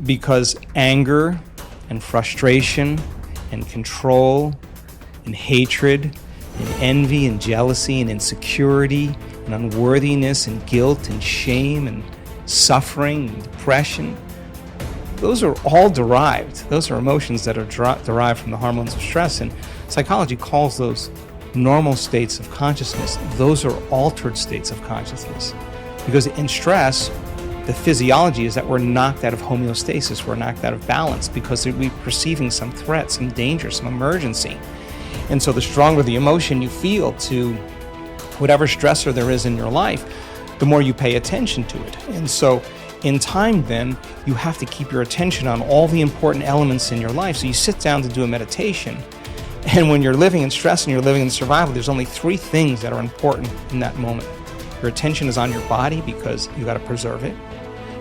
because anger and frustration and control and hatred and envy and jealousy and insecurity and unworthiness and guilt and shame and suffering and depression, those are all derived. Those are emotions that are derived from the hormones of stress, and psychology calls those normal states of consciousness. Those are altered states of consciousness, because in stress, the physiology is that we're knocked out of homeostasis, we're knocked out of balance because we're perceiving some threat, some danger, some emergency. And so the stronger the emotion you feel to whatever stressor there is in your life, the more you pay attention to it. And so in time then, you have to keep your attention on all the important elements in your life. So you sit down to do a meditation, and when you're living in stress and you're living in survival, there's only 3 things that are important in that moment. Your attention is on your body because you got to preserve it.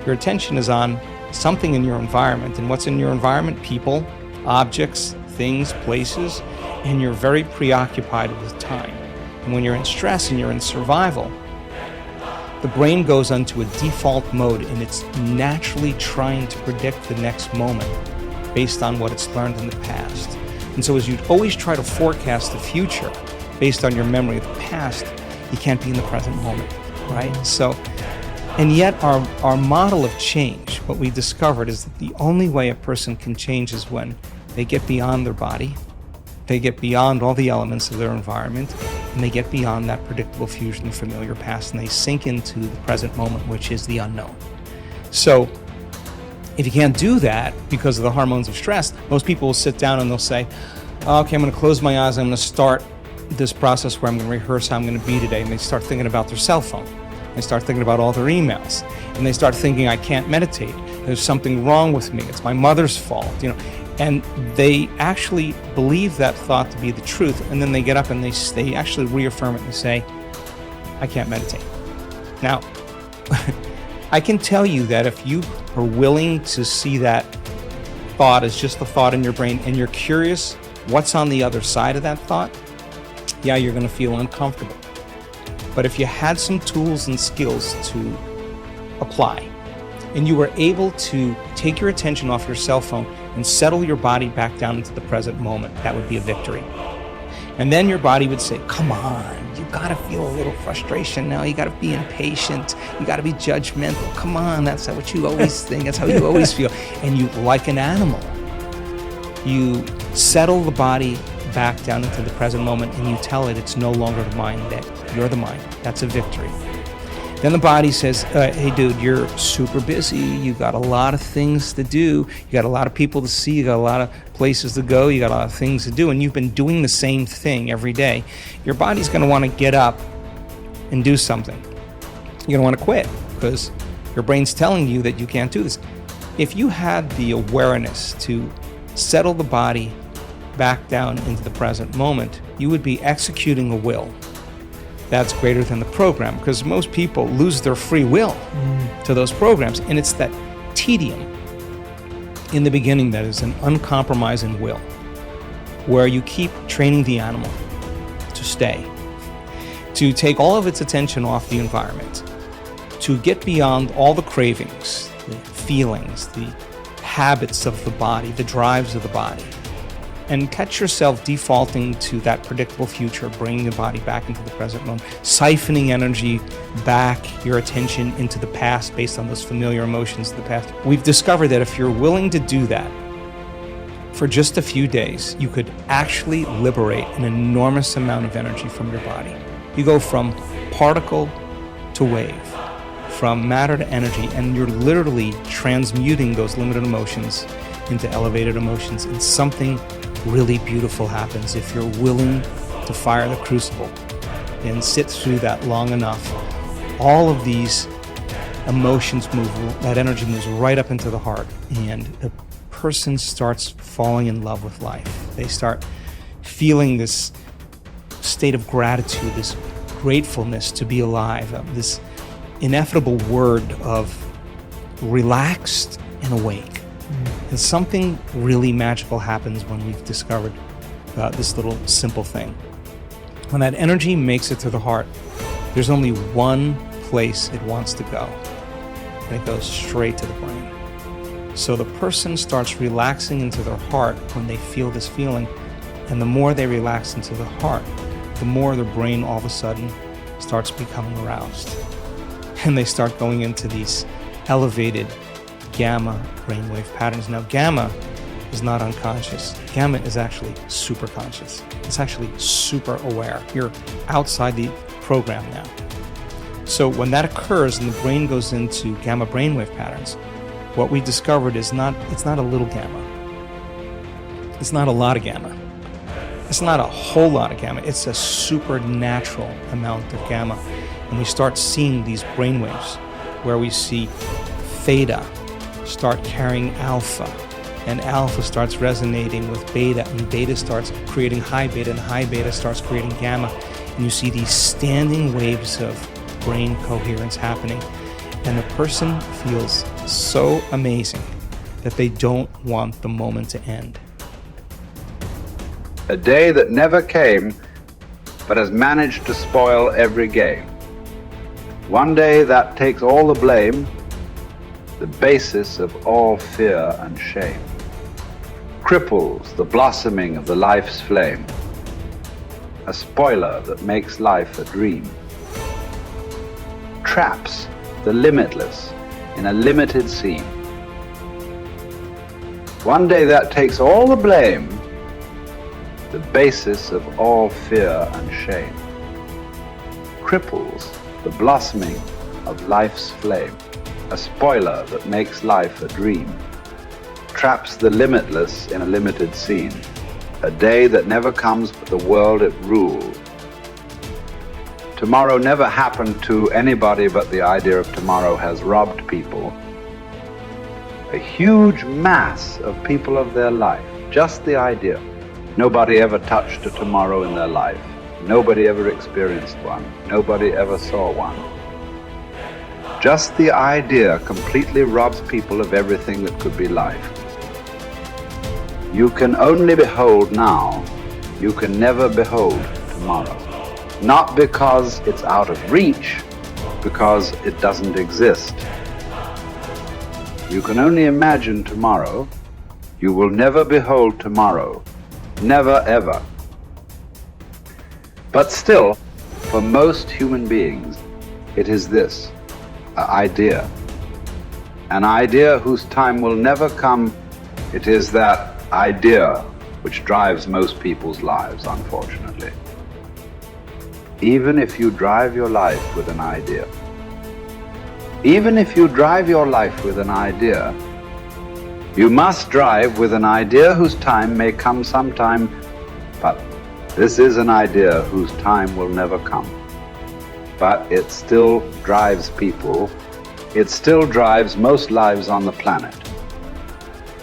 Your attention is on something in your environment, and what's in your environment? People, objects, things, places, and you're very preoccupied with time. And when you're in stress and you're in survival, the brain goes into a default mode, and it's naturally trying to predict the next moment based on what it's learned in the past. And so as you always try to forecast the future based on your memory of the past, you can't be in the present moment, right? So, and yet our model of change, what we discovered is that the only way a person can change is when they get beyond their body, they get beyond all the elements of their environment, and they get beyond that predictable future and familiar past, and they sink into the present moment, which is the unknown. So if you can't do that because of the hormones of stress, most people will sit down and they'll say, okay, I'm going to close my eyes, I'm going to start this process where I'm going to rehearse how I'm going to be today, and they start thinking about their cell phone. They start thinking about all their emails, and they start thinking, I can't meditate. There's something wrong with me. It's my mother's fault, And they actually believe that thought to be the truth, and then they get up and they actually reaffirm it and say, I can't meditate. Now, I can tell you that if you are willing to see that thought as just a thought in your brain, and you're curious what's on the other side of that thought, yeah, you're going to feel uncomfortable. But if you had some tools and skills to apply, and you were able to take your attention off your cell phone and settle your body back down into the present moment, that would be a victory. And then your body would say, come on, you gotta feel a little frustration now, you gotta be impatient, you gotta be judgmental, come on, that's what you always think, that's how you always feel. And you, like an animal, you settle the body back down into the present moment, and you tell it it's no longer the mind, that you're the mind. That's a victory. Then the body says, hey dude, you're super busy, you got a lot of things to do, you got a lot of people to see, you got a lot of places to go, you got a lot of things to do, and you've been doing the same thing every day. Your body's going to want to get up and do something. You're going to want to quit because your brain's telling you that you can't do this. If you had the awareness to settle the body back down into the present moment, you would be executing a will that's greater than the program, because most people lose their free will to those programs, and it's that tedium in the beginning that is an uncompromising will, where you keep training the animal to stay, to take all of its attention off the environment, to get beyond all the cravings, the feelings, the habits of the body, the drives of the body, and catch yourself defaulting to that predictable future, bringing the body back into the present moment, siphoning energy back, your attention into the past based on those familiar emotions of the past. We've discovered that if you're willing to do that for just a few days, you could actually liberate an enormous amount of energy from your body. You go from particle to wave, from matter to energy, and you're literally transmuting those limited emotions into elevated emotions, and something really beautiful happens if you're willing to fire the crucible and sit through that long enough. All of these emotions move, that energy moves right up into the heart, and a person starts falling in love with life. They start feeling this state of gratitude, this gratefulness to be alive, this ineffable word of relaxed and awake. And something really magical happens when we've discovered this little simple thing. When that energy makes it to the heart, there's only one place it wants to go, and it goes straight to the brain. So the person starts relaxing into their heart when they feel this feeling, and the more they relax into the heart, the more their brain all of a sudden starts becoming aroused. And they start going into these elevated gamma brainwave patterns. Now, gamma is not unconscious. Gamma is actually super conscious. It's actually super aware. You're outside the program now. So when that occurs and the brain goes into gamma brainwave patterns, what we discovered is it's not a little gamma. It's not a lot of gamma. It's not a whole lot of gamma. It's a supernatural amount of gamma. And we start seeing these brainwaves where we see theta start carrying alpha, and alpha starts resonating with beta, and beta starts creating high beta, and high beta starts creating gamma. And you see these standing waves of brain coherence happening. And the person feels so amazing that they don't want the moment to end. A day that never came, but has managed to spoil every game. One day that takes all the blame, the basis of all fear and shame. Cripples the blossoming of the life's flame. A spoiler that makes life a dream. Traps the limitless in a limited scene. One day that takes all the blame, the basis of all fear and shame. Cripples the blossoming of life's flame. A spoiler that makes life a dream. Traps the limitless in a limited scene. A day that never comes but the world it rules. Tomorrow never happened to anybody, but the idea of tomorrow has robbed people. A huge mass of people of their life. Just the idea. Nobody ever touched a tomorrow in their life. Nobody ever experienced one. Nobody ever saw one. Just the idea completely robs people of everything that could be life. You can only behold now. You can never behold tomorrow. Not because it's out of reach, because it doesn't exist. You can only imagine tomorrow. You will never behold tomorrow. Never ever. But still, for most human beings, it is this, an idea. An idea whose time will never come. It is that idea which drives most people's lives, unfortunately. Even if you drive your life with an idea, even if you drive your life with an idea, you must drive with an idea whose time may come sometime, but this is an idea whose time will never come. But it still drives people. It still drives most lives on the planet.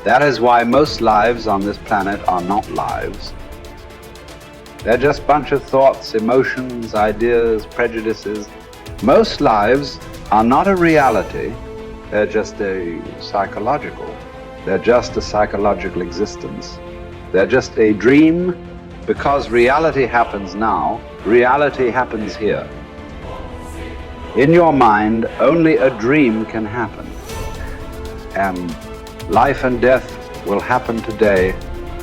That is why most lives on this planet are not lives. They're just a bunch of thoughts, emotions, ideas, prejudices. Most lives are not a reality. They're just a psychological. They're just a psychological existence. They're just a dream, because reality happens now. Reality happens here. In your mind, only a dream can happen. And life and death will happen today.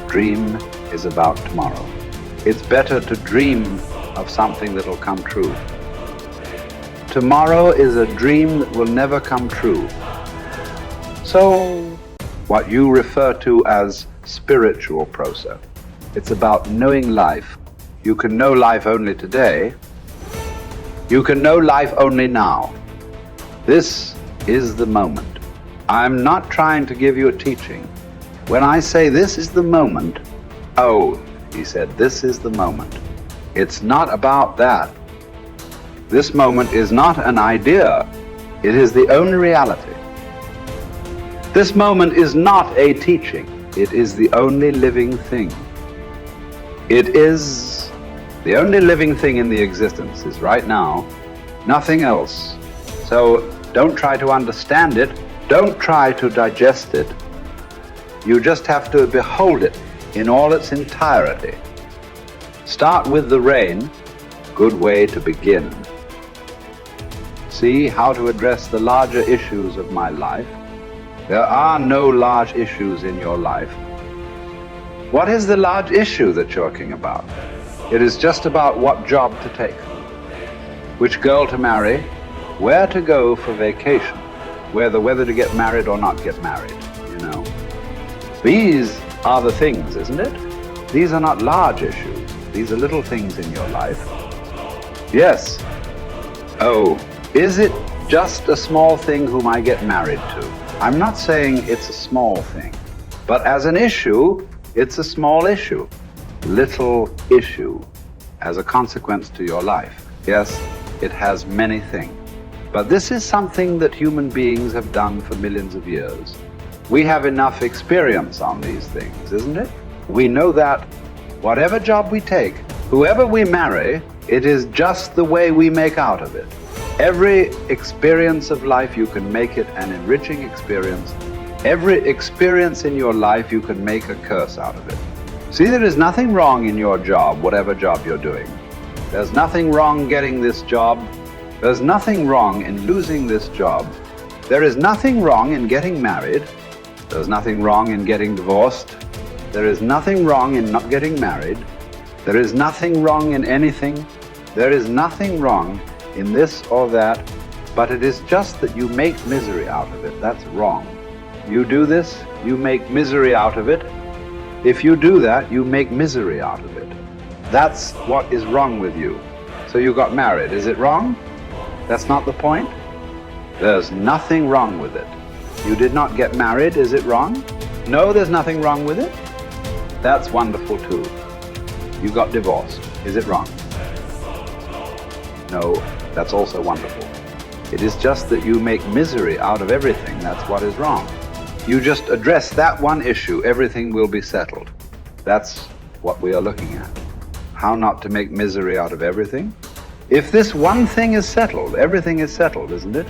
Dream is about tomorrow. It's better to dream of something that will come true. Tomorrow is a dream that will never come true. So, what you refer to as spiritual process, it's about knowing life. You can know life only today. You can know life only now. This is the moment. I'm not trying to give you a teaching. When I say this is the moment, oh, he said, this is the moment. It's not about that. This moment is not an idea. It is the only reality. This moment is not a teaching. It is the only living thing. It is the only living thing in the existence is right now, nothing else. So don't try to understand it. Don't try to digest it. You just have to behold it in all its entirety. Start with the rain, good way to begin. See how to address the larger issues of my life. There are no large issues in your life. What is the large issue that you're talking about? It is just about what job to take, which girl to marry, where to go for vacation, whether to get married or not get married, you know. These are the things, isn't it? These are not large issues. These are little things in your life. Yes. Oh, is it just a small thing whom I get married to? I'm not saying it's a small thing, but as an issue, it's a small issue. Little issue as a consequence to your life. Yes, it has many things. But this is something that human beings have done for millions of years. We have enough experience on these things, isn't it? We know that whatever job we take, whoever we marry, it is just the way we make out of it. Every experience of life, you can make it an enriching experience. Every experience in your life, you can make a curse out of it. See, there is nothing wrong in your job, whatever job you're doing. There's nothing wrong getting this job. There's nothing wrong in losing this job. There is nothing wrong in getting married. There's nothing wrong in getting divorced. There is nothing wrong in not getting married. There is nothing wrong in anything. There is nothing wrong in this or that, but it is just that you make misery out of it. That's wrong. You do this, you make misery out of it. If you do that, you make misery out of it. That's what is wrong with you. So you got married. Is it wrong? That's not the point. There's nothing wrong with it. You did not get married. Is it wrong? No, there's nothing wrong with it. That's wonderful too. You got divorced. Is it wrong? No, that's also wonderful. It is just that you make misery out of everything. That's what is wrong. You just address that one issue, everything will be settled. That's what we are looking at. How not to make misery out of everything. If this one thing is settled, everything is settled, isn't it?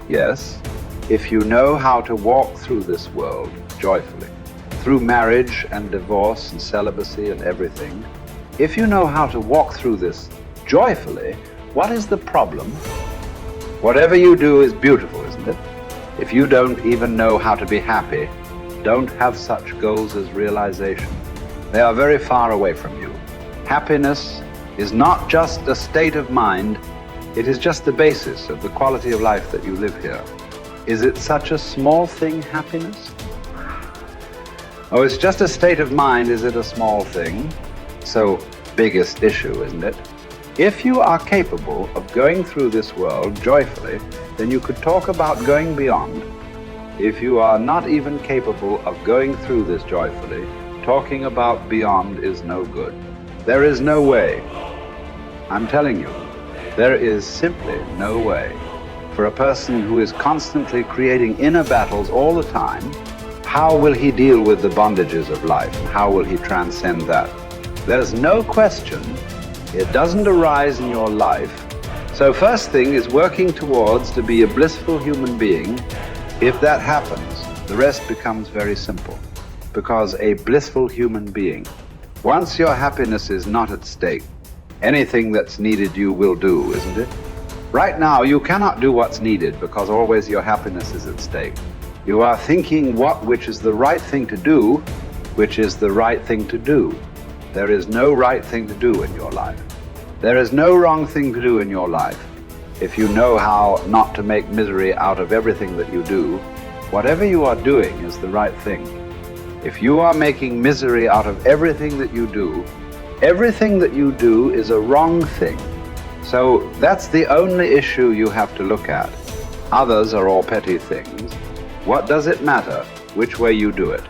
Yes. If you know how to walk through this world joyfully, through marriage and divorce and celibacy and everything, if you know how to walk through this joyfully, what is the problem? Whatever you do is beautiful, isn't it? If you don't even know how to be happy, don't have such goals as realization. They are very far away from you. Happiness is not just a state of mind, it is just the basis of the quality of life that you live here. Is it such a small thing, happiness? Oh, it's just a state of mind, is it a small thing? So, biggest issue, isn't it? If you are capable of going through this world joyfully, then you could talk about going beyond. If you are not even capable of going through this joyfully, talking about beyond is no good. There is no way. I'm telling you, there is simply no way. For a person who is constantly creating inner battles all the time, how will he deal with the bondages of life? And how will he transcend that? There's no question. It doesn't arise in your life. So first thing is working towards to be a blissful human being. If that happens, the rest becomes very simple. Because a blissful human being, once your happiness is not at stake, anything that's needed you will do, isn't it? Right now, you cannot do what's needed because always your happiness is at stake. You are thinking which is the right thing to do, which is the right thing to do. There is no right thing to do in your life. There is no wrong thing to do in your life. If you know how not to make misery out of everything that you do, whatever you are doing is the right thing. If you are making misery out of everything that you do is a wrong thing. So that's the only issue you have to look at. Others are all petty things. What does it matter which way you do it?